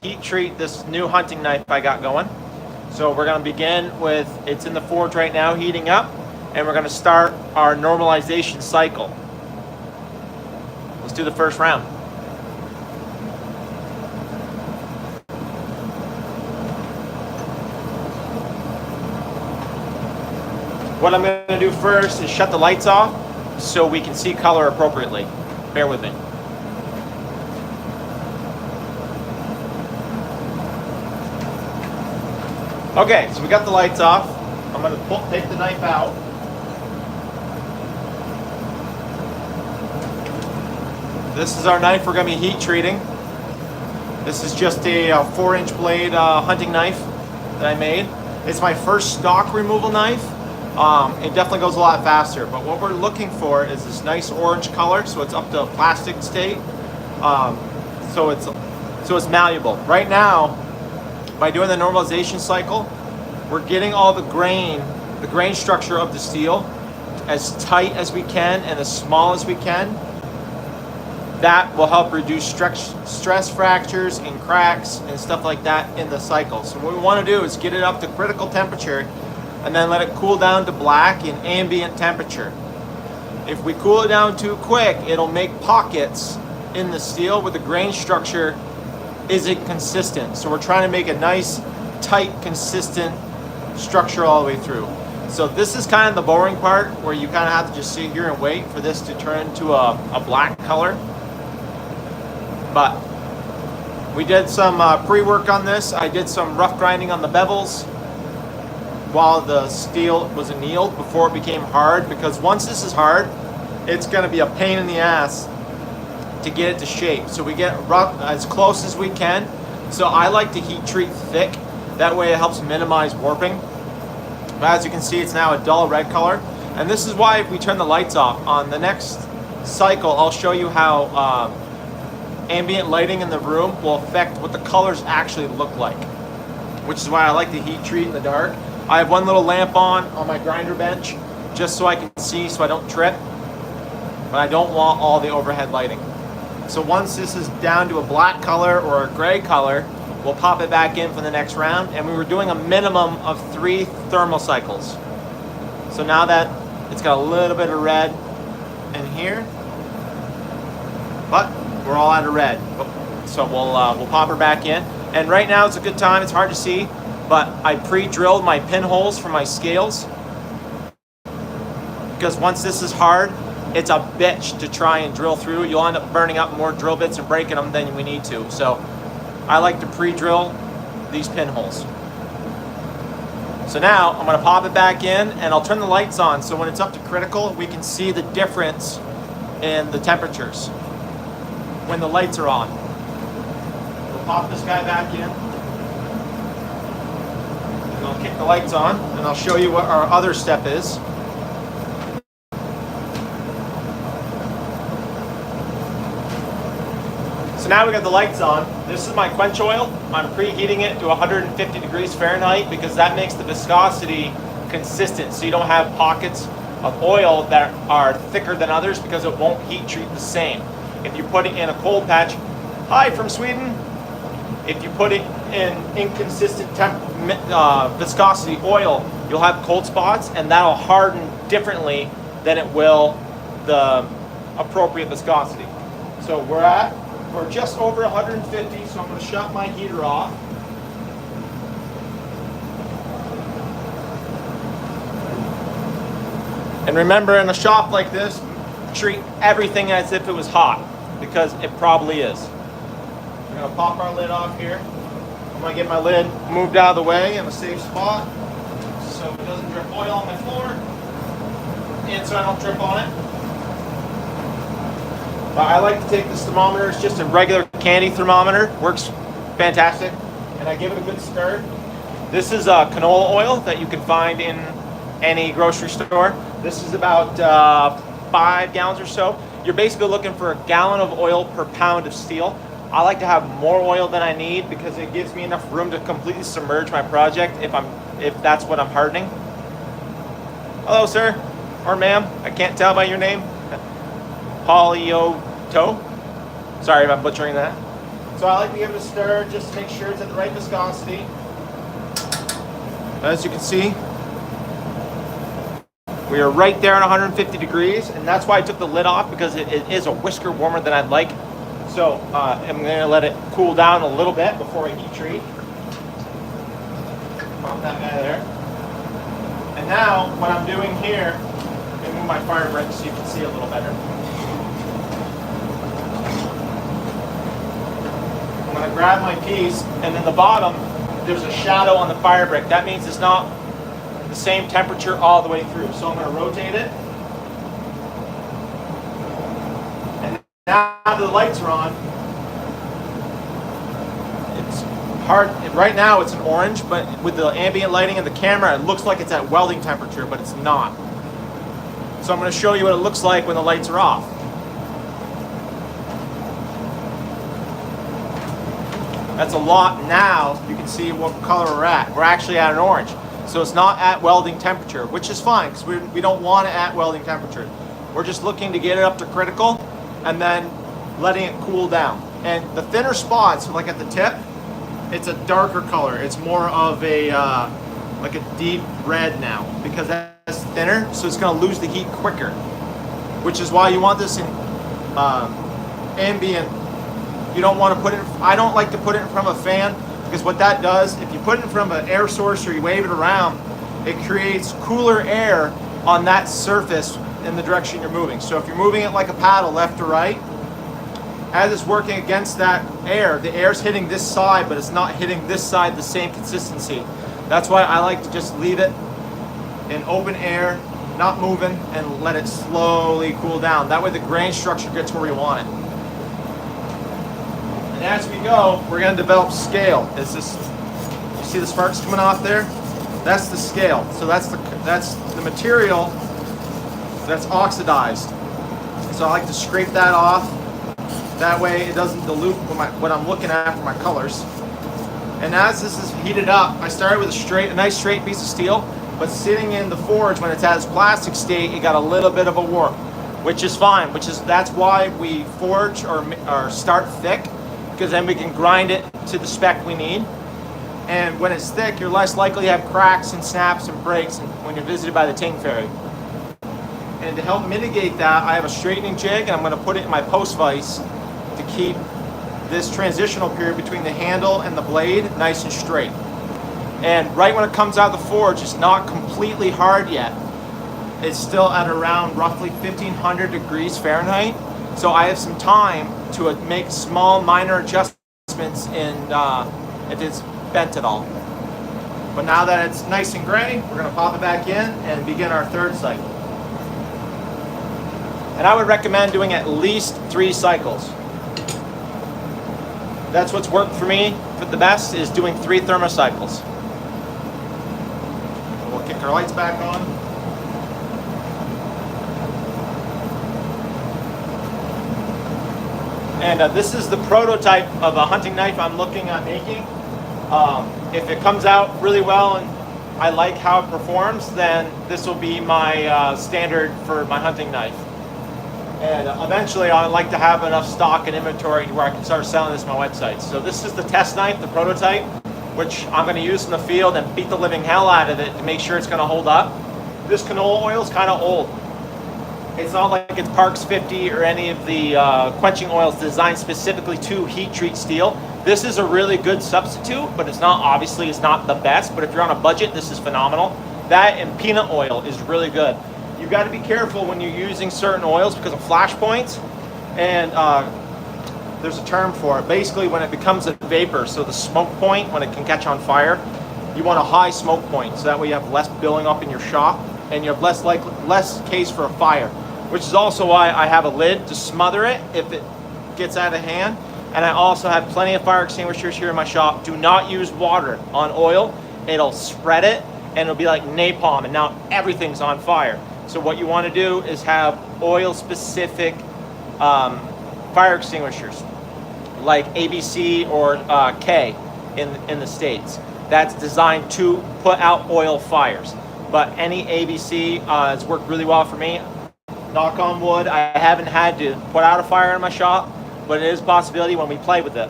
heat treat this new hunting knife I got going. So we're going to begin with, it's in the forge right now heating up, and we're going to start our normalization cycle. Let's do the first round. What I'm going to do first is shut the lights off so we can see color appropriately. Bear with me. Okay, so we got the lights off. I'm going to take the knife out. This is our knife we're going to be heat treating. This is just a 4-inch blade hunting knife that I made. It's my first stock removal knife. It definitely goes a lot faster, but what we're looking for is this nice orange color, so it's up to plastic state. So it's malleable. Right now, by doing the normalization cycle, we're getting all the grain structure of the steel as tight as we can and as small as we can. That will help reduce stress fractures and cracks and stuff like that in the cycle. So what we want to do is get it up to critical temperature and then let it cool down to black in ambient temperature. If we cool it down too quick, it'll make pockets in the steel where the grain structure isn't consistent. So we're trying to make a nice, tight, consistent structure all the way through. So this is kind of the boring part where you kind of have to just sit here and wait for this to turn into a black color. But we did some pre-work on this. I did some rough grinding on the bevels while the steel was annealed before it became hard, because once this is hard, it's going to be a pain in the ass to get it to shape. So we get rough as close as we can. So I like to heat treat thick. That way it helps minimize warping. But as you can see, it's now a dull red color. And this is why if we turn the lights off, on the next cycle, I'll show you how ambient lighting in the room will affect what the colors actually look like, which is why I like to heat treat in the dark. I have one little lamp on my grinder bench just so I can see, so I don't trip, but I don't want all the overhead lighting. So once this is down to a black color or a gray color, we'll pop it back in for the next round, and we were doing a minimum of 3 thermal cycles. So now that it's got a little bit of red in here, but we're all out of red. So we'll pop her back in. And right now it's a good time. It's hard to see, but I pre-drilled my pinholes for my scales, because once this is hard, it's a bitch to try and drill through. You'll end up burning up more drill bits and breaking them than we need to. So I like to pre-drill these pinholes. So now I'm going to pop it back in, and I'll turn the lights on so when it's up to critical, we can see the difference in the temperatures when the lights are on. We'll pop this guy back in, and I'll kick the lights on, and I'll show you what our other step is. So now we got the lights on. This is my quench oil. I'm preheating it to 150 degrees Fahrenheit because that makes the viscosity consistent, so you don't have pockets of oil that are thicker than others, because it won't heat treat the same. If you put it in a cold patch, hi from Sweden, if you put it in inconsistent viscosity oil, you'll have cold spots, and that'll harden differently than it will the appropriate viscosity. So we're just over 150, so I'm going to shut my heater off. And remember, in a shop like this, treat everything as if it was hot, because it probably is. We're going to pop our lid off here. I'm going to get my lid moved out of the way in a safe spot so it doesn't drip oil on my floor, and so I don't trip on it. I like to take this thermometer. It's just a regular candy thermometer. Works fantastic. And I give it a good stir. This is canola oil that you can find in any grocery store. This is about 5 gallons or so. You're basically looking for a gallon of oil per pound of steel. I like to have more oil than I need because it gives me enough room to completely submerge my project if that's what I'm hardening. Hello, sir, or ma'am. I can't tell by your name. Polioto. Sorry if I'm butchering that. So I like to give it a stir just to make sure it's at the right viscosity. As you can see, we are right there at 150 degrees, and that's why I took the lid off, because it is a whisker warmer than I'd like. So I'm going to let it cool down a little bit before I heat treat. Pop that guy there. And now what I'm doing here, I'm going to move my fire brick so you can see a little better. I'm going to grab my piece, and then the bottom, there's a shadow on the fire brick. That means it's not the same temperature all the way through. So I'm going to rotate it. And now that the lights are on, it's hard. Right now it's an orange, but with the ambient lighting and the camera, it looks like it's at welding temperature, but it's not. So I'm going to show you what it looks like when the lights are off. That's a lot. Now you can see what color we're at. We're actually at an orange. So it's not at welding temperature, which is fine, because we don't want it at welding temperature. We're just looking to get it up to critical and then letting it cool down. And the thinner spots, like at the tip, it's a darker color. It's more of a like a deep red now, because that's thinner, so it's going to lose the heat quicker. Which is why you want this in ambient. You don't want to put it. I don't like to put it in front of a fan, because what that does, if you put it in front of an air source or you wave it around, it creates cooler air on that surface in the direction you're moving. So if you're moving it like a paddle left to right, as it's working against that air, the air's hitting this side, but it's not hitting this side the same consistency. That's why I like to just leave it in open air, not moving, and let it slowly cool down. That way the grain structure gets where we want it. And as we go, we're going to develop scale. It's this, you see the sparks coming off there? That's the scale. So that's the material that's oxidized. So I like to scrape that off. That way it doesn't dilute what I'm looking at for my colors. And as this is heated up, I started with a nice straight piece of steel, but sitting in the forge when it's at its plastic state, it got a little bit of a warp, which is fine. That's why we forge or start thick, because then we can grind it to the spec we need. And when it's thick, you're less likely to have cracks and snaps and breaks when you're visited by the Ting Fairy. And to help mitigate that, I have a straightening jig, and I'm going to put it in my post vise to keep this transitional period between the handle and the blade nice and straight. And right when it comes out of the forge, it's not completely hard yet. It's still at around roughly 1500 degrees Fahrenheit. So I have some time to make small minor adjustments in if it's bent at all. But now that it's nice and gray, we're going to pop it back in and begin our third cycle. And I would recommend doing at least 3 cycles. That's what's worked for me for the best, is doing 3 thermocycles. We'll kick our lights back on. And this is the prototype of a hunting knife I'm looking at making. If it comes out really well and I like how it performs, then this will be my standard for my hunting knife. And eventually I'd like to have enough stock and inventory where I can start selling this on my website. So this is the test knife, the prototype, which I'm going to use in the field and beat the living hell out of it to make sure it's going to hold up. This canola oil is kind of old. It's not like it's Parks 50 or any of the quenching oils designed specifically to heat treat steel. This is a really good substitute, but it's not the best. But if you're on a budget, this is phenomenal. That and peanut oil is really good. You've got to be careful when you're using certain oils because of flash points, and there's a term for it. Basically, when it becomes a vapor, so the smoke point, when it can catch on fire, you want a high smoke point, so that way you have less building up in your shop, and you have less case for a fire, which is also why I have a lid to smother it if it gets out of hand. And I also have plenty of fire extinguishers here in my shop. Do not use water on oil. It'll spread it, and it'll be like napalm, and now everything's on fire. So what you want to do is have oil-specific fire extinguishers, like ABC or K in the States. That's designed to put out oil fires. But any ABC has worked really well for me. Knock on wood, I haven't had to put out a fire in my shop, but it is a possibility when we play with it.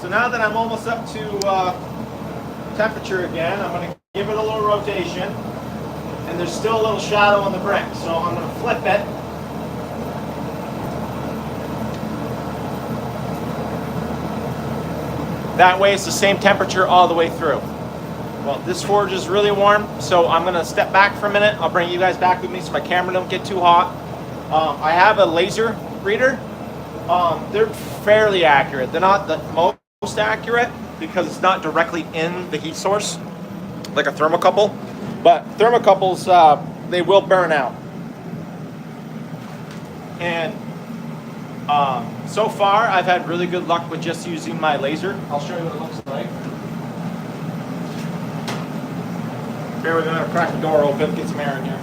So now that I'm almost up to temperature again, I'm going to give it a little rotation. And there's still a little shadow on the brick, so I'm going to flip it. That way it's the same temperature all the way through. Well, this forge is really warm, so I'm going to step back for a minute. I'll bring you guys back with me so my camera don't get too hot. I have a laser reader. They're fairly accurate. They're not the most accurate because it's not directly in the heat source, like a thermocouple. But thermocouples, they will burn out. And so far, I've had really good luck with just using my laser. I'll show you what it looks like. Here we're going to crack the door open, get some air in here.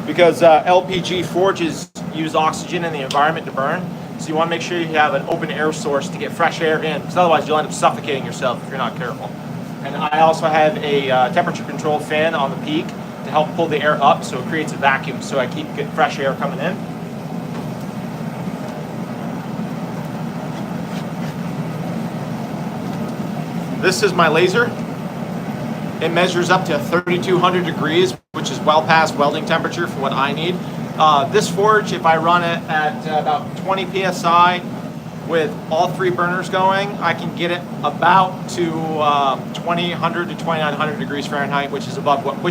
Because LPG forges use oxygen in the environment to burn, so you want to make sure you have an open air source to get fresh air in, because otherwise you'll end up suffocating yourself if you're not careful. And I also have a temperature controlled fan on the peak to help pull the air up so it creates a vacuum, so I keep good fresh air coming in. This is my laser. It measures up to 3,200 degrees, which is well past welding temperature for what I need. This forge, if I run it at about 20 psi with all three burners going, I can get it about to 2,800 to 2,900 degrees Fahrenheit, which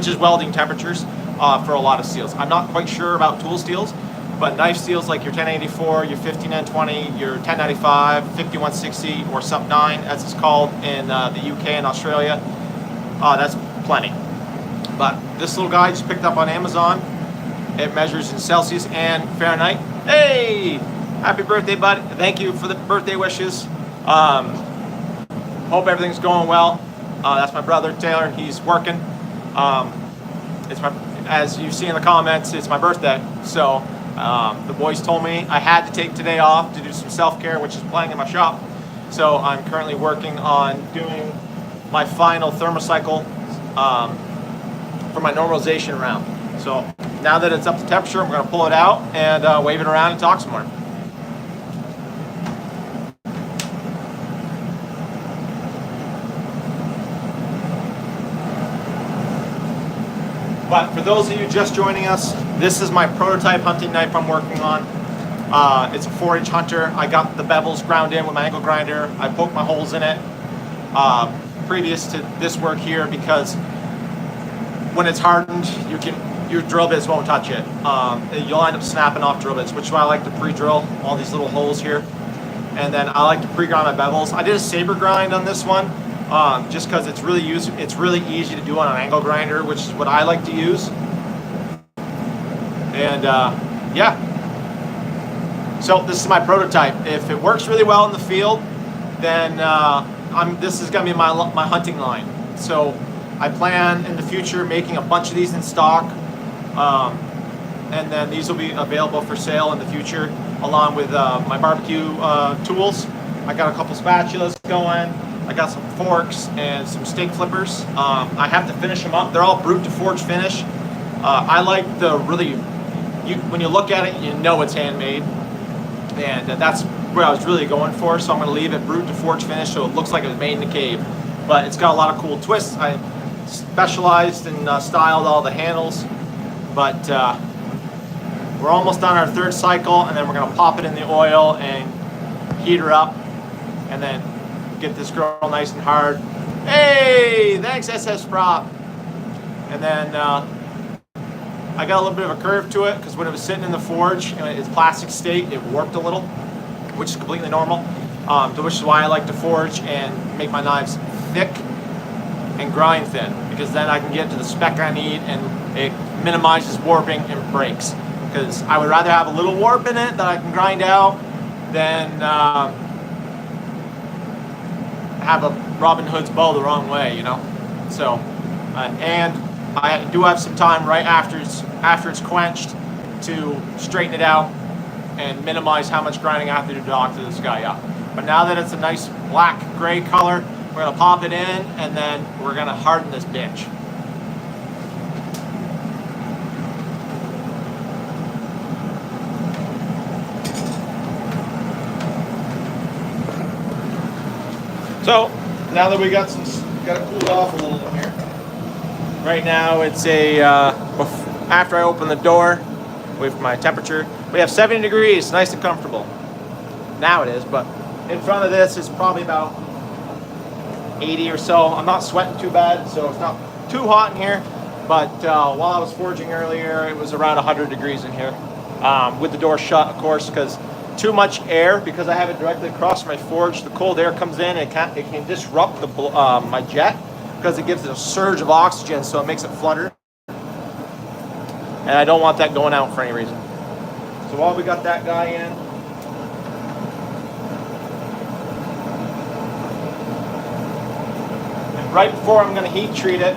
is welding temperatures for a lot of steels. I'm not quite sure about tool steels, but knife steels like your 1084, your 15N20, your 1095, 5160, or Sub 9, as it's called in the UK and Australia, that's plenty. But this little guy I just picked up on Amazon. It measures in Celsius and Fahrenheit. Hey! Happy birthday, bud. Thank you for the birthday wishes. Hope everything's going well. That's my brother, Taylor. He's working. As you see in the comments, it's my birthday. So the boys told me I had to take today off to do some self-care, which is playing in my shop. So I'm currently working on doing my final thermocycle for my normalization round. So now that it's up to temperature, I'm going to pull it out and wave it around and talk some more. But for those of you just joining us, this is my prototype hunting knife I'm working on. It's a 4-inch hunter. I got the bevels ground in with my angle grinder. I poked my holes in it previous to this work here, because when it's hardened, your drill bits won't touch it. You'll end up snapping off drill bits, which is why I like to pre-drill all these little holes here. And then I like to pre-grind my bevels. I did a saber grind on this one, just because it's really easy to do on an angle grinder, which is what I like to use. And yeah, so this is my prototype. If it works really well in the field, then this is going to be my hunting line. So I plan in the future making a bunch of these in stock, and then these will be available for sale in the future, along with my barbecue tools. I got a couple spatulas going. I got some forks and some steak flippers. I have to finish them up. They're all brute to forge finish. I like the when you look at it, you know it's handmade, and that's what I was really going for. So I'm going to leave it brute to forge finish, so it looks like it was made in the cave. But it's got a lot of cool twists. I specialized and styled all the handles. But we're almost on our third cycle, and then we're going to pop it in the oil and heat her up, and then get this girl nice and hard. Hey, thanks SS Prop. And then I got a little bit of a curve to it, because when it was sitting in the forge in its plastic state, it warped a little, which is completely normal. Which is why I like to forge and make my knives thick and grind thin, because then I can get to the spec I need, and it minimizes warping and breaks. Because I would rather have a little warp in it that I can grind out than have a Robin Hood's bow the wrong way, you know. So, and I do have some time right after it's quenched to straighten it out and minimize how much grinding I have to do to doctor this guy up. But now that it's a nice black gray color, we're gonna pop it in, and then we're gonna harden this bitch. So now that we got it cooled off a little here. Right now it's after I open the door with my temperature, we have 70 degrees, nice and comfortable. Now it is, but in front of this is probably about 80 or so. I'm not sweating too bad, so it's not too hot in here. But while I was forging earlier, it was around 100 degrees in here. With the door shut, of course, because too much air, because I have it directly across my forge, the cold air comes in and it can disrupt my jet, because it gives it a surge of oxygen, so it makes it flutter. And I don't want that going out for any reason. So while we got that guy in, and right before I'm going to heat treat it,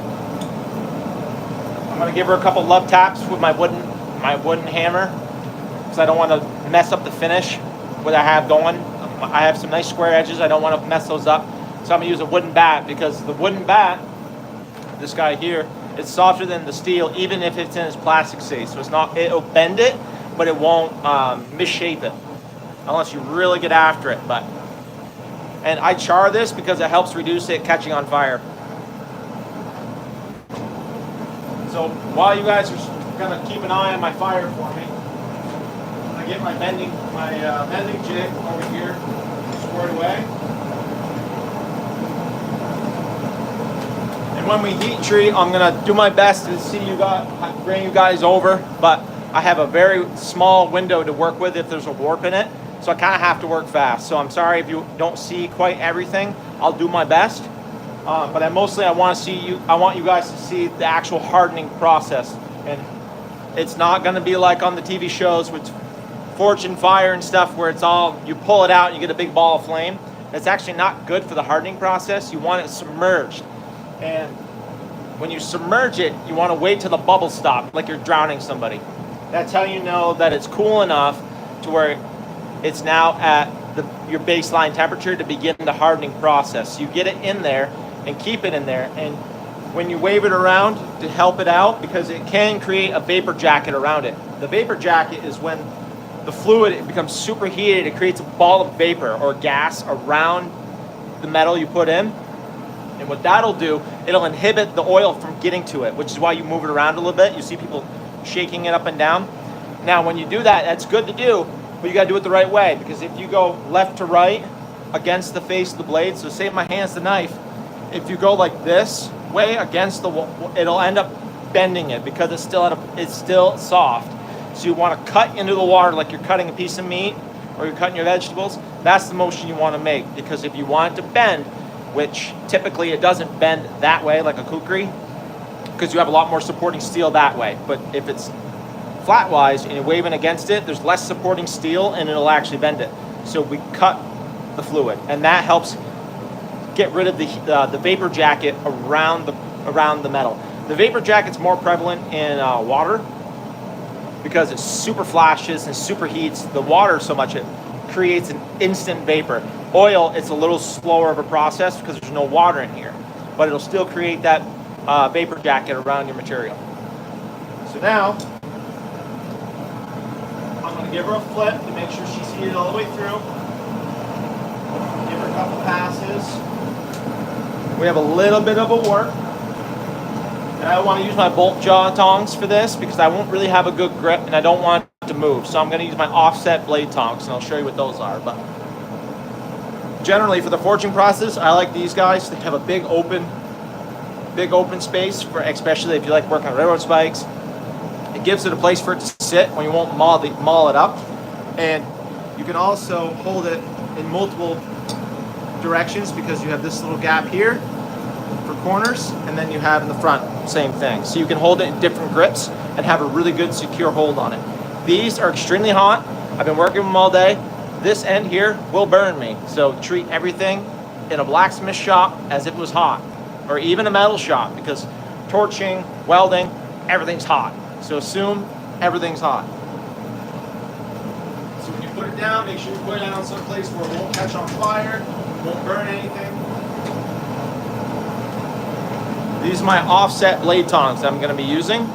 I'm going to give her a couple love taps with my wooden hammer, because I don't want to mess up the finish what I have going. I have some nice square edges. I don't want to mess those up. So I'm going to use a wooden bat, because the wooden bat, this guy here, it's softer than the steel, even if it's in its plastic case. So it'll bend it, but it won't misshape it, unless you really get after it. And I char this because it helps reduce it catching on fire. So while you guys are gonna keep an eye on my fire for me, I get my bending jig over here squared away. And when we heat treat, I'm gonna do my best to bring you guys over, but I have a very small window to work with if there's a warp in it, so I kind of have to work fast. So I'm sorry if you don't see quite everything. I'll do my best, but I want you guys to see the actual hardening process. And it's not gonna be like on the TV shows with Fortune Fire and stuff, where it's all, you pull it out and you get a big ball of flame. It's actually not good for the hardening process. You want it submerged. And when you submerge it, you want to wait till the bubbles stop, like you're drowning somebody. That's how you know that it's cool enough to where it's now at your baseline temperature to begin the hardening process. You get it in there and keep it in there. And when you wave it around to help it out, because it can create a vapor jacket around it. The vapor jacket is when the fluid, it becomes superheated, it creates a ball of vapor or gas around the metal you put in. And what that'll do, it'll inhibit the oil from getting to it, which is why you move it around a little bit. You see people shaking it up and down. Now, when you do that, that's good to do, but you gotta do it the right way, because if you go left to right against the face of the blade, so say my hand's the knife, if you go like this way against the wall, it'll end up bending it, because it's still soft. So you want to cut into the water like you're cutting a piece of meat or you're cutting your vegetables. That's the motion you want to make, because if you want it to bend, which typically it doesn't bend that way like a kukri, because you have a lot more supporting steel that way. But if it's flatwise and you're waving against it, there's less supporting steel and it'll actually bend it. So we cut the fluid, and that helps get rid of the vapor jacket around the metal. The vapor jacket's more prevalent in water, because it super flashes and superheats the water so much it creates an instant vapor. Oil, it's a little slower of a process because there's no water in here, but it'll still create that vapor jacket around your material. So now, I'm going to give her a flip to make sure she's heated all the way through. Give her a couple passes. We have a little bit of a warp. And I want to use my bolt jaw tongs for this, because I won't really have a good grip and I don't want it to move. So I'm going to use my offset blade tongs, and I'll show you what those are. But generally for the forging process, I like these guys. They have a big open space, for especially if you like working on railroad spikes. It gives it a place for it to sit when you won't maul it up. And you can also hold it in multiple directions, because you have this little gap here for corners, and then you have in the front, same thing. So you can hold it in different grips and have a really good secure hold on it. These are extremely hot. I've been working with them all day. This end here will burn me. So treat everything in a blacksmith shop as if it was hot, or even a metal shop, because torching, welding, everything's hot. So assume everything's hot. So when you put it down, make sure you put it down someplace where it won't catch on fire, won't burn anything. These are my offset blade tongs that I'm going to be using.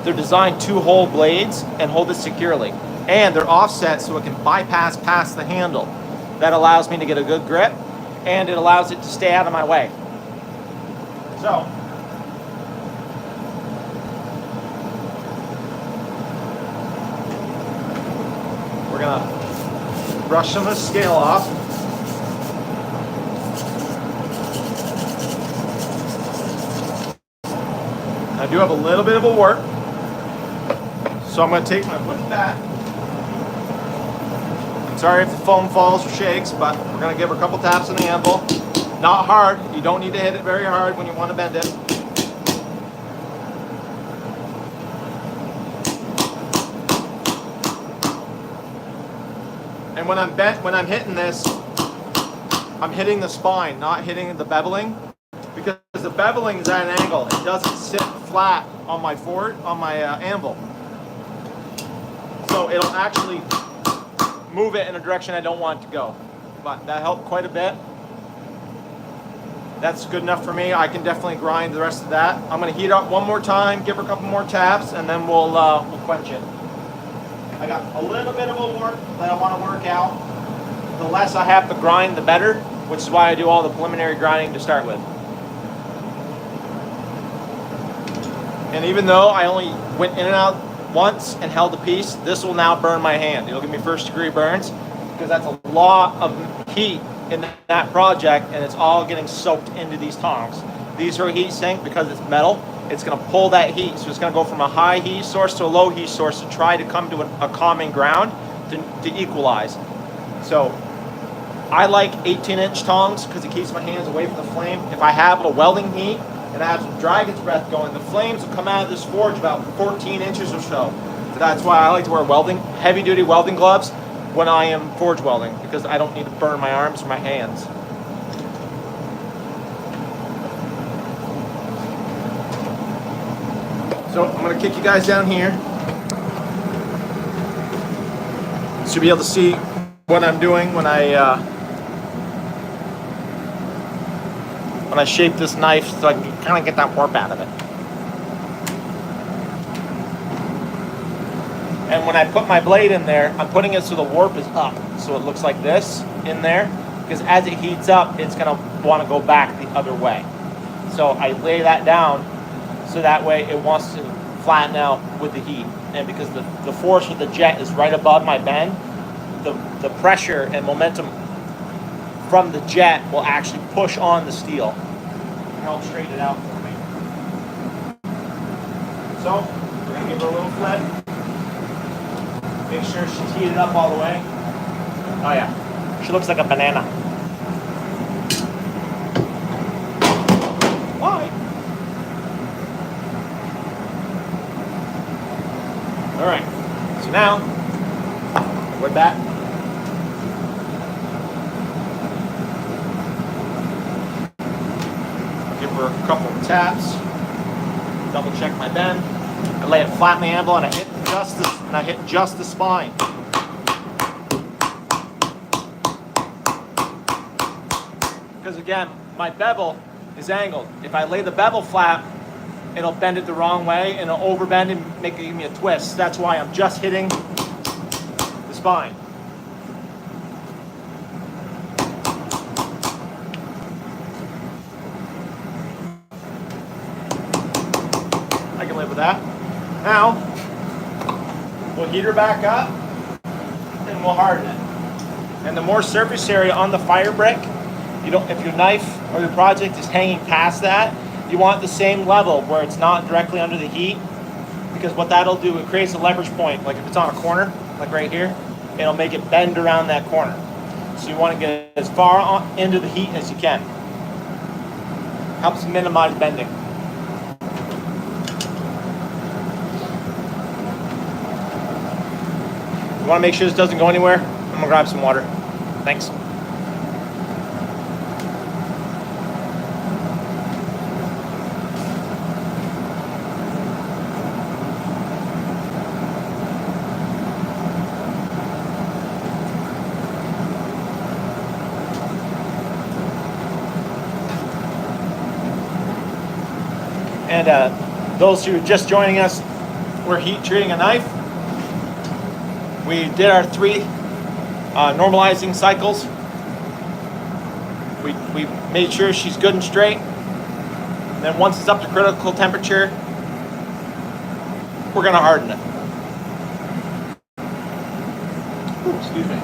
They're designed to hold blades and hold it securely. And they're offset so it can bypass past the handle. That allows me to get a good grip. and it allows it to stay out of my way. So, we're gonna brush some of the scale off. I do have a little bit of a warp, so I'm going to take my foot back. Sorry if the foam falls or shakes, but we're going to give her a couple taps on the anvil. Not hard. You don't need to hit it very hard when you want to bend it. And when I'm hitting this, I'm hitting the spine, not hitting the beveling. Because the beveling is at an angle, it doesn't sit flat on my anvil. So it'll actually move it in a direction I don't want it to go. But that helped quite a bit. That's good enough for me. I can definitely grind the rest of that. I'm going to heat up one more time, give her a couple more taps, and then we'll quench it. I got a little bit of a warp that I want to work out. The less I have to grind, the better, which is why I do all the preliminary grinding to start with. And even though I only went in and out once and held the piece, this will now burn my hand. It'll give me first degree burns because that's a lot of heat in that project, and it's all getting soaked into these tongs. These are heat sink because it's metal. It's going to pull that heat. So it's going to go from a high heat source to a low heat source to try to come to a common ground to equalize. So I like 18-inch tongs because it keeps my hands away from the flame. If I have a welding heat, and I have some dragon's breath going, the flames will come out of this forge about 14 inches or so. That's why I like to wear heavy-duty welding gloves when I am forge welding, because I don't need to burn my arms or my hands. So I'm going to kick you guys down here. So you'll be able to see what I'm doing when I shape this knife, so I can kind of get that warp out of it. And when I put my blade in there, I'm putting it so the warp is up, so it looks like this in there, because as it heats up, it's going to want to go back the other way. So I lay that down so that way it wants to flatten out with the heat. And because the force of the jet is right above my bend, the pressure and momentum from the jet will actually push on the steel and help straighten it out for me. So we're going to give her a little flip. Make sure she's heated up all the way. Oh yeah, she looks like a banana. Why? All right, so now we're back. Give her a couple of taps. Double check my bend. I lay it flat in the anvil and I hit just the spine. Because again, my bevel is angled. If I lay the bevel flat, it'll bend it the wrong way and it'll overbend and give me a twist. That's why I'm just hitting the spine. I can live with that. Now, we'll heat her back up and we'll harden it. And the more surface area on the fire brick, if your knife or your project is hanging past that, you want the same level where it's not directly under the heat, because what that'll do, it creates a leverage point. Like if it's on a corner, like right here, it'll make it bend around that corner. So you want to get as far into the heat as you can. Helps minimize bending. You want to make sure this doesn't go anywhere? I'm going to grab some water. Thanks. And those who are just joining us, we're heat treating a knife. We did our 3 normalizing cycles. We made sure she's good and straight. And then once it's up to critical temperature, we're gonna harden it. Ooh, excuse me.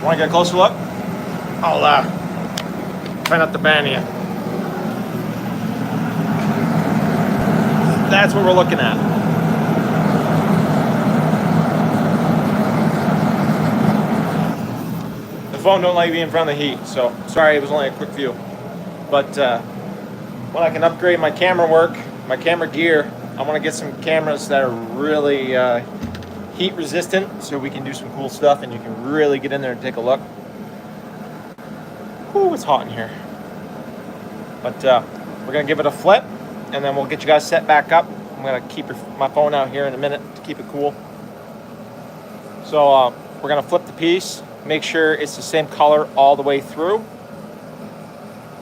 Want to get a closer look? I'll try not to ban you. That's what we're looking at. The phone don't like being in front of the heat, so sorry it was only a quick view. But when I can upgrade my camera work, my camera gear, I want to get some cameras that are really heat resistant, so we can do some cool stuff and you can really get in there and take a look. Ooh, it's hot in here. But we're gonna give it a flip, and then we'll get you guys set back up. I'm gonna keep my phone out here in a minute to keep it cool. So we're gonna flip the piece, make sure it's the same color all the way through,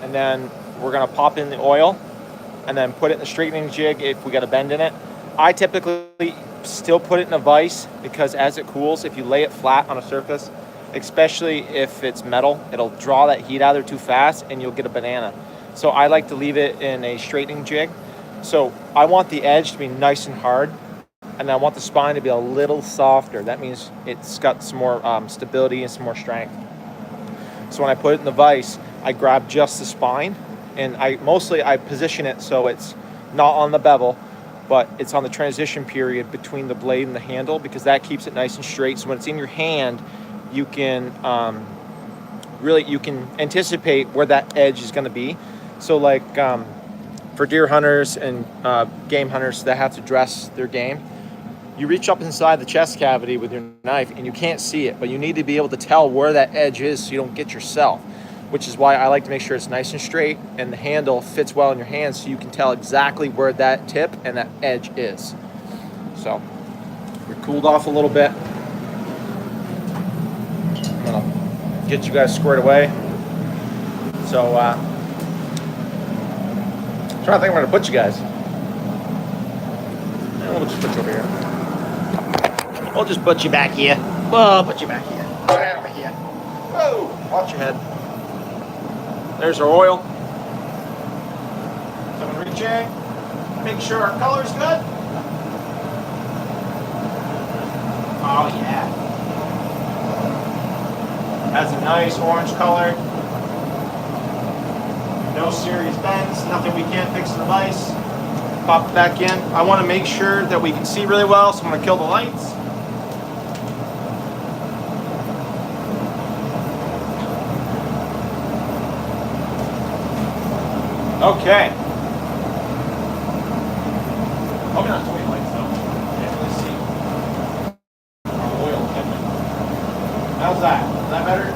and then we're gonna pop in the oil and then put it in the straightening jig if we got a bend in it. I typically still put it in a vise because as it cools, if you lay it flat on a surface, especially if it's metal, it'll draw that heat out of there too fast and you'll get a banana. So I like to leave it in a straightening jig. So I want the edge to be nice and hard, and I want the spine to be a little softer. That means it's got some more stability and some more strength. So when I put it in the vise, I grab just the spine, and I position it so it's not on the bevel, but it's on the transition period between the blade and the handle, because that keeps it nice and straight. So when it's in your hand, you can you can anticipate where that edge is going to be. So like for deer hunters and game hunters that have to dress their game, you reach up inside the chest cavity with your knife and you can't see it, but you need to be able to tell where that edge is so you don't get yourself, which is why I like to make sure it's nice and straight and the handle fits well in your hand so you can tell exactly where that tip and that edge is. So we're cooled off a little bit. I'm gonna get you guys squared away. So I'm trying to think where to put you guys. We'll just put you over here. We'll just put you back here. Whoa, put you back here. Right over here. Whoa, watch your head. There's our oil. So I'm gonna reach in, make sure our color's good. Oh yeah. That's a nice orange color. No serious bends, nothing we can't fix in the vise. Pop it back in. I want to make sure that we can see really well, so I'm going to kill the lights. Okay. Probably not 20 lights though. Can't really see. Oil. How's that? Is that better?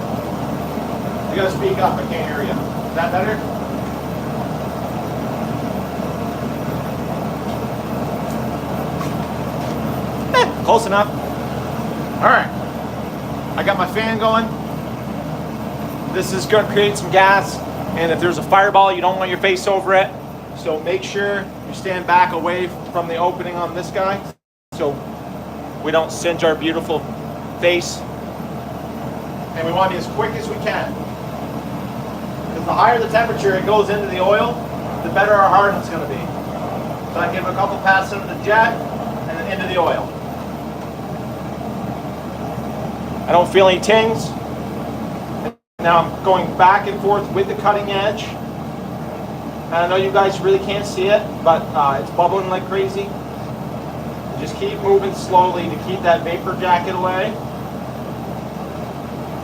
You gotta speak up, I can't hear you. Is that better? Close enough. All right. I got my fan going. This is going to create some gas, and if there's a fireball, you don't want your face over it. So make sure you stand back away from the opening on this guy so we don't singe our beautiful face. And we want to be as quick as we can. Because the higher the temperature it goes into the oil, the better our hardening's going to be. So I give it a couple passes into the jet and then into the oil. I don't feel any tings. Now I'm going back and forth with the cutting edge. And I know you guys really can't see it, but it's bubbling like crazy. Just keep moving slowly to keep that vapor jacket away.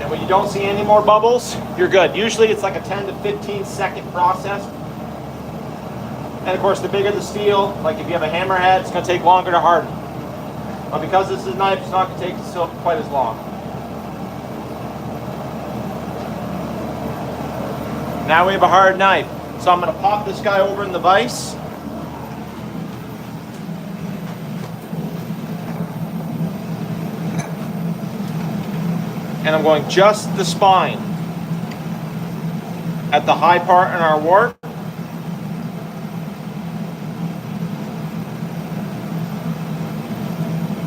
And when you don't see any more bubbles, you're good. Usually it's like a 10 to 15 second process. And of course, the bigger the steel, like if you have a hammerhead, it's going to take longer to harden. But because this is a knife, it's not going to take quite as long. Now we have a hard knife. So I'm going to pop this guy over in the vise. And I'm going just the spine at the high part in our warp.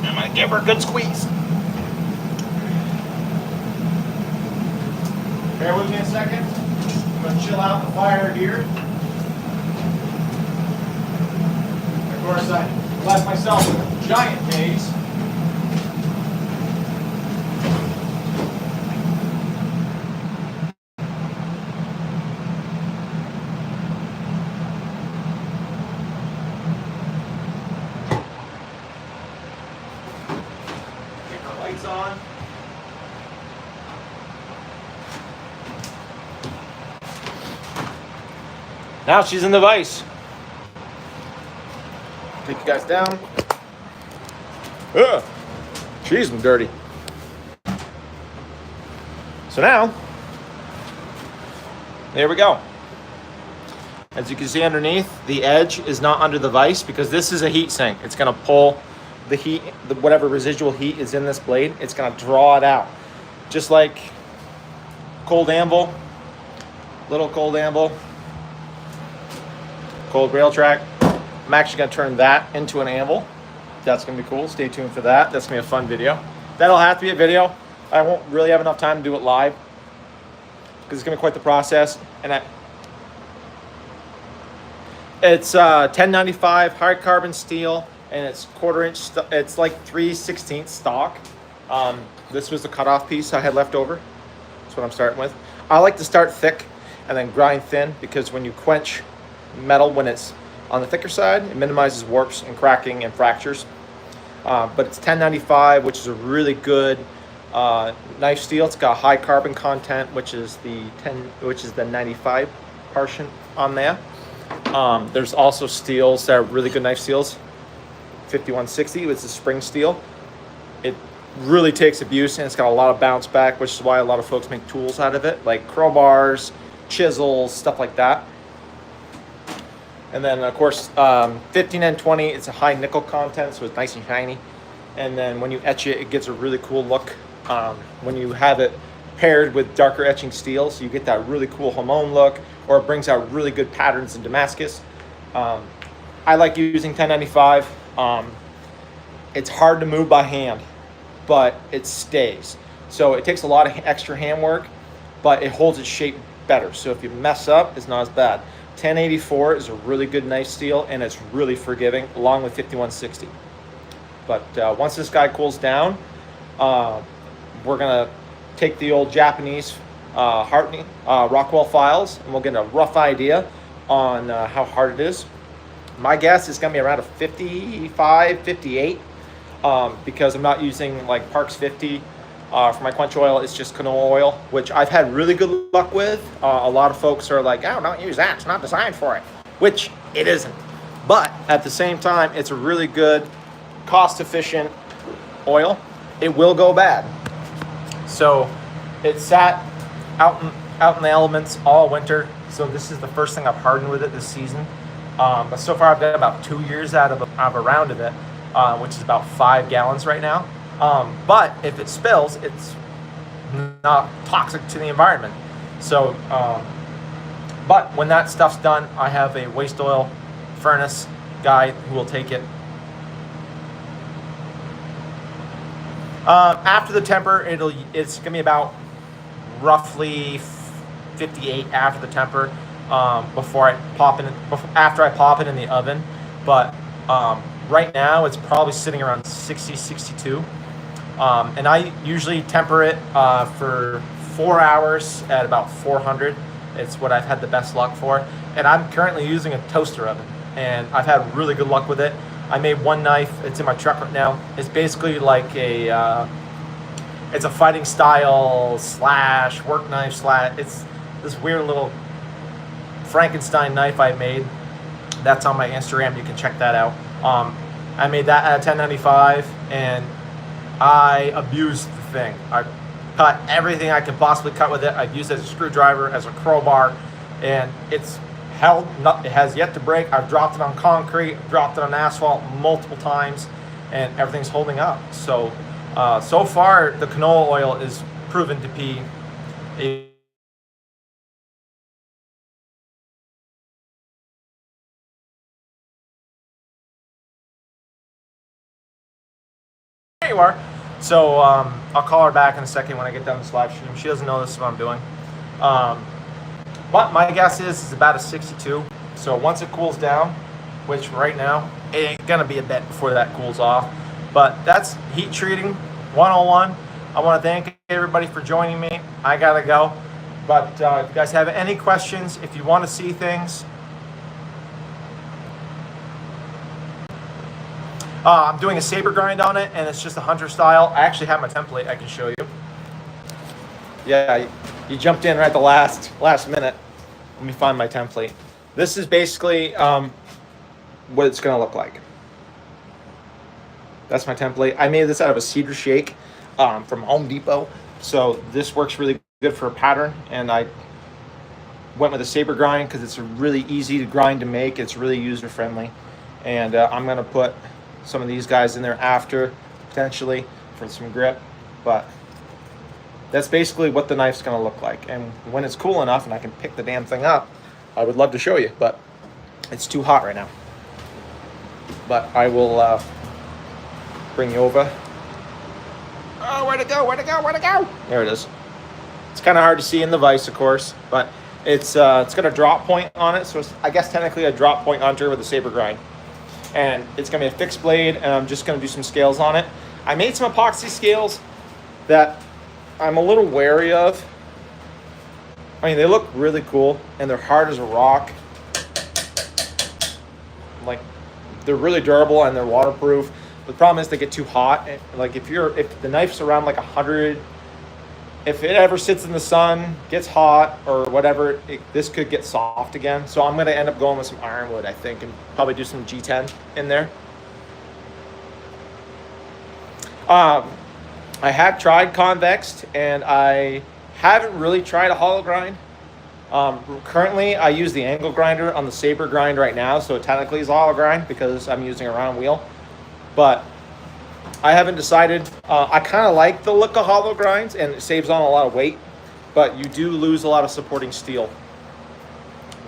I'm going to give her a good squeeze. Bear with me a second. I'm going to chill out the fire here. Of course, I left myself with a giant vase. Get the lights on. Now she's in the vise. Take you guys down. Ugh, she's dirty. So now, there we go. As you can see underneath, the edge is not under the vise because this is a heat sink. It's gonna pull the heat, whatever residual heat is in this blade, it's gonna draw it out. Just like cold anvil, little cold anvil, cold rail track. I'm actually gonna turn that into an anvil. That's gonna be cool. Stay tuned for that. That's gonna be a fun video. That'll have to be a video. I won't really have enough time to do it live because it's gonna be quite the process. And it's 1095 hard carbon steel, and it's 1/4 inch. It's like 3/16 stock. This was the cutoff piece I had left over. That's what I'm starting with. I like to start thick and then grind thin because when you quench metal when it's on the thicker side, it minimizes warps and cracking and fractures. But it's 1095, which is a really good knife steel. It's got high carbon content, which is the 95 portion on there. There's also steels that are really good knife steels. 5160, which is spring steel. It really takes abuse and it's got a lot of bounce back, which is why a lot of folks make tools out of it, like crowbars, chisels, stuff like that. And then of course 15N20, it's a high nickel content, so it's nice and shiny. And then when you etch it, it gives a really cool look. When you have it paired with darker etching steels, you get that really cool Hamon look, or it brings out really good patterns in Damascus. I like using 1095. It's hard to move by hand, but it stays. So it takes a lot of extra hand work, but it holds its shape better. So if you mess up, it's not as bad. 1084 is a really good knife steel, and it's really forgiving, along with 5160. But once this guy cools down, we're gonna take the old Japanese hardening Rockwell files, and we'll get a rough idea on how hard it is. My guess is gonna be around a 55, 58, because I'm not using like Parks 50 for my quench oil. It's just canola oil, which I've had really good luck with. A lot of folks are like, oh, don't use that, it's not designed for it, which it isn't. But at the same time, it's a really good, cost-efficient oil. It will go bad. So it sat out in the elements all winter. So this is the first thing I've hardened with it this season. But so far I've got about 2 years out of a round of it, which is about 5 gallons right now. But if it spills, it's not toxic to the environment. So, but when that stuff's done, I have a waste oil furnace guy who will take it. After the temper, it's gonna be about roughly 58 after the temper, after I pop it in the oven. But right now it's probably sitting around 60, 62. And I usually temper it for 4 hours at about 400. It's what I've had the best luck for. And I'm currently using a toaster oven, and I've had really good luck with it. I made one knife. It's in my truck right now. It's basically like it's a fighting style slash work knife slash. It's this weird little Frankenstein knife I made. That's on my Instagram. You can check that out. I made that at 1095, and I abused the thing. I cut everything I could possibly cut with it. I've used it as a screwdriver, as a crowbar, and it's held. It has yet to break. I've dropped it on concrete, dropped it on asphalt multiple times, and everything's holding up. So, so far, the canola oil is proven to be a There you are. So I'll call her back in a second when I get done this live stream. She doesn't know this is what I'm doing. But my guess is it's about a 62. So once it cools down, which right now, it ain't gonna be a bit before that cools off. But that's heat treating 101. I want to thank everybody for joining me. I gotta go. But if you guys have any questions, if you want to see things, I'm doing a saber grind on it, and it's just a hunter style. I actually have my template I can show you. Yeah, you jumped in right at the last minute. Let me find my template. This is basically what it's going to look like. That's my template. I made this out of a cedar shake from Home Depot. So this works really good for a pattern, and I went with a saber grind because it's a really easy to grind to make. It's really user friendly, and I'm going to put some of these guys in there after, potentially, for some grip. But that's basically what the knife's going to look like. And when it's cool enough and I can pick the damn thing up, I would love to show you, but it's too hot right now. But I will bring you over. Oh, where'd it go? Where'd it go? Where'd it go? There it is. It's kind of hard to see in the vise, of course, but it's got a drop point on it, so it's, I guess, technically a drop point hunter with a saber grind. And it's going to be a fixed blade, and I'm just going to do some scales on it. I made some epoxy scales that I'm a little wary of. I mean, they look really cool, and they're hard as a rock. Like, they're really durable, and they're waterproof. The problem is they get too hot. Like, if the knife's around like 100, if it ever sits in the sun, gets hot or whatever, this could get soft again. So I'm going to end up going with some ironwood, I think, and probably do some G10 in there. I have tried convexed, and I haven't really tried a hollow grind. Currently, I use the angle grinder on the saber grind right now, so it technically is a hollow grind because I'm using a round wheel. But I haven't decided. I kind of like the look of hollow grinds, and it saves on a lot of weight, but you do lose a lot of supporting steel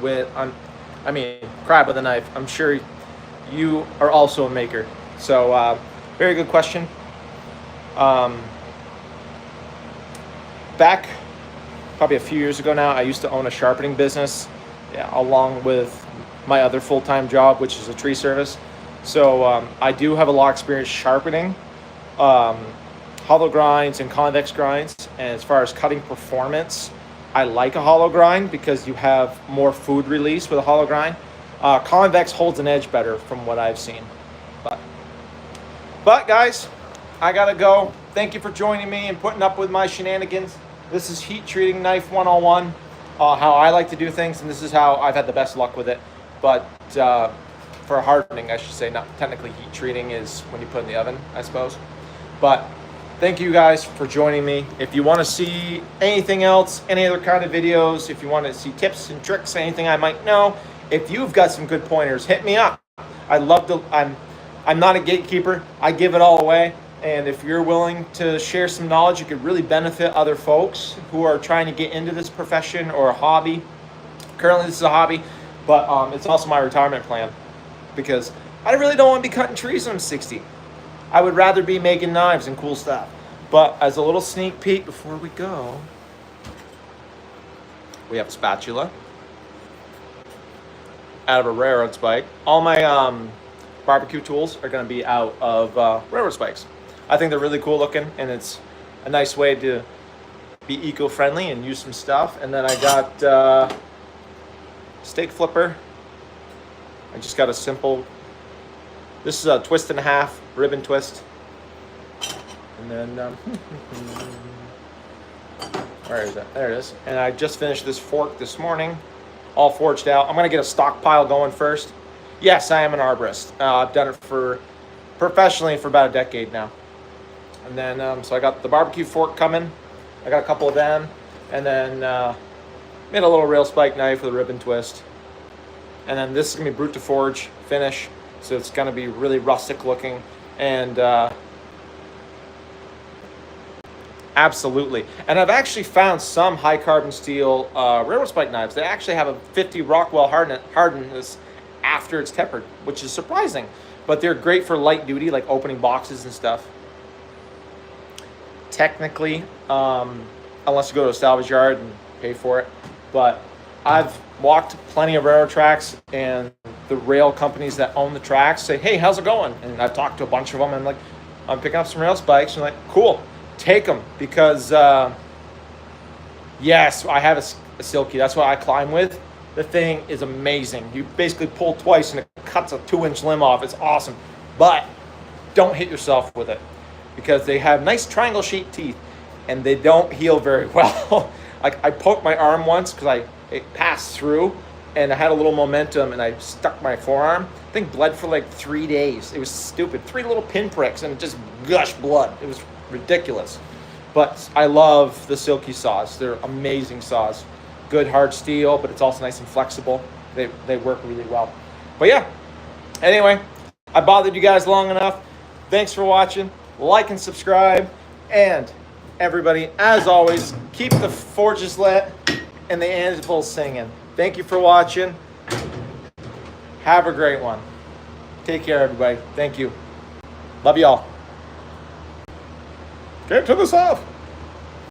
with, I mean, crab with a knife. I'm sure you are also a maker. So very good question. Back probably a few years ago now, I used to own a sharpening business, along with my other full-time job, which is a tree service. So I do have a lot of experience sharpening hollow grinds and convex grinds. And as far as cutting performance, I like a hollow grind because you have more food release with a hollow grind. Convex holds an edge better from what I've seen. But guys, I gotta go. Thank you for joining me and putting up with my shenanigans. This is Heat Treating Knife 101, how I like to do things, and this is how I've had the best luck with it. But for hardening, I should say, not technically heat treating is when you put it in the oven, I suppose. But thank you guys for joining me. If you want to see anything else, any other kind of videos, if you want to see tips and tricks, anything I might know, if you've got some good pointers, hit me up. I'd love to. I'm not a gatekeeper. I give it all away. And if you're willing to share some knowledge, you could really benefit other folks who are trying to get into this profession or a hobby. Currently, this is a hobby, but it's also my retirement plan, because I really don't want to be cutting trees when I'm 60. I would rather be making knives and cool stuff. But as a little sneak peek before we go, we have a spatula out of a railroad spike. All my barbecue tools are going to be out of railroad spikes. I think they're really cool looking, and it's a nice way to be eco-friendly and use some stuff. And then I got steak flipper. I just got a simple, this is a twist and a half, ribbon twist. And then, where is it? There it is. And I just finished this fork this morning, all forged out. I'm gonna get a stockpile going first. Yes, I am an arborist. I've done it professionally for about a decade now. And then, so I got the barbecue fork coming. I got a couple of them. And then made a little rail spike knife with a ribbon twist. And then this is gonna be brute to forge finish. So it's gonna be really rustic looking. And absolutely. And I've actually found some high carbon steel railroad spike knives. They actually have a 50 Rockwell hardness after it's tempered, which is surprising. But they're great for light duty, like opening boxes and stuff. Technically, unless you go to a salvage yard and pay for it. But I've walked plenty of railroad tracks, and the rail companies that own the tracks say, hey, how's it going? And I've talked to a bunch of them, and like, I'm picking up some rail spikes, and like, cool, take them, because yes, I have a Silky. That's what I climb with. The thing is amazing. You basically pull twice and it cuts a 2-inch limb off. It's awesome. But don't hit yourself with it, because they have nice triangle shaped teeth and they don't heal very well. Like, I poked my arm once because it passed through and I had a little momentum and I stuck my forearm. I think bled for like 3 days. It was stupid. 3 little pinpricks and it just gushed blood. It was ridiculous. But I love the Silky saws. They're amazing saws. Good hard steel, but it's also nice and flexible. They work really well. But yeah, anyway, I bothered you guys long enough. Thanks for watching. Like and subscribe. And everybody, as always, keep the forges lit and the anvils singing. Thank you for watching. Have a great one. Take care, everybody. Thank you. Love y'all. Get to the south.